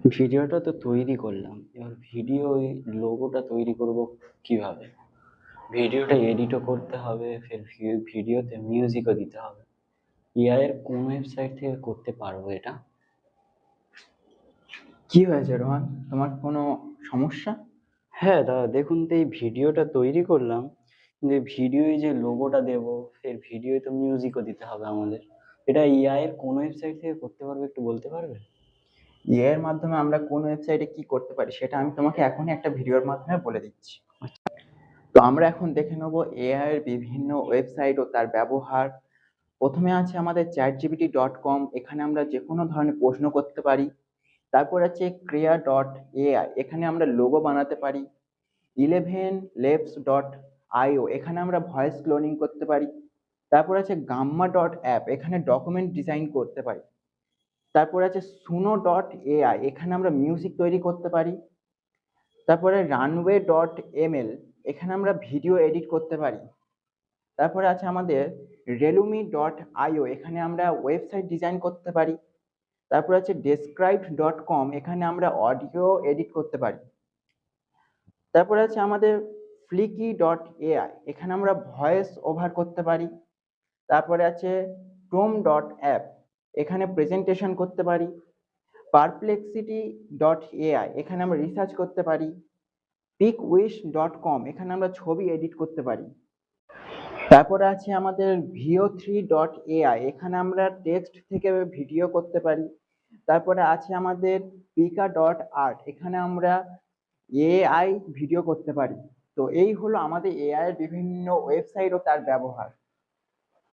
ভিডিওটা তো তৈরি করলাম, এবার ভিডিও লোগোটা তৈরি করব কিভাবে? ভিডিওটা এডিটও করতে হবে, ফের ভিডিওতে মিউজিকও দিতে হবে। এআই এর কোন ওয়েবসাইট থেকে করতে পারবো এটা? কি হয়েছে রোহান, তোমার কোনো সমস্যা? হ্যাঁ দাদা, দেখুন তো এই ভিডিওটা তৈরি করলাম, কিন্তু ভিডিওয় যে লোগোটা দেব, ফের ভিডিওয় তো মিউজিকও দিতে হবে আমাদের। এটা এআই এর কোন ওয়েবসাইট থেকে করতে পারবো, একটু বলতে পারবে? এআই এর মাধ্যমে আমরা কোন ওয়েবসাইটে কি করতে পারি সেটা আমি তোমাকে এখনই একটা ভিডিওর মাধ্যমে বলে দিচ্ছি। তো আমরা এখন দেখে নেব এআই এর বিভিন্ন ওয়েবসাইট ও তার ব্যবহার। প্রথমে আছে আমাদের chatgpt.com, এখানে আমরা যে কোনো ধরনের প্রশ্ন করতে পারি। তারপর আছে ক্রিয়া.এআই, এখানে আমরা লোগো বানাতে পারি। 11labs.io, এখানে আমরা ভয়েস ক্লোনিং করতে পারি। তারপর আছে gamma.app, এখানে ডকুমেন্ট ডিজাইন করতে পারি। তারপর আছে suno.ai, এখানে আমরা মিউজিক তৈরি করতে পারি। তারপরে runway.ml, এখানে আমরা ভিডিও এডিট করতে পারি। তারপরে আছে আমাদের relumi.io, এখানে আমরা ওয়েবসাইট ডিজাইন করতে পারি। তারপর আছে describe.com, এখানে আমরা অডিও এডিট করতে পারি। তারপরে আছে আমাদের flicky.ai, এখানে আমরা ভয়েস ওভার করতে পারি। তারপরে আছে tom.app, এখানে প্রেজেন্টেশন করতে পারি। perplexity.ai, এখানে আমরা রিসার্চ করতে পারি। pickwish.com, এখানে আমরা ছবি এডিট করতে পারি। তারপরে আছে আমাদের vo3.ai, এখানে আমরা টেক্সট থেকে ভিডিও করতে পারি। তারপরে আছে আমাদের pika.art, এখানে আমরা এআই ভিডিও করতে পারি। তো এই হলো আমাদের এআই এর বিভিন্ন ওয়েবসাইট ও তার ব্যবহার।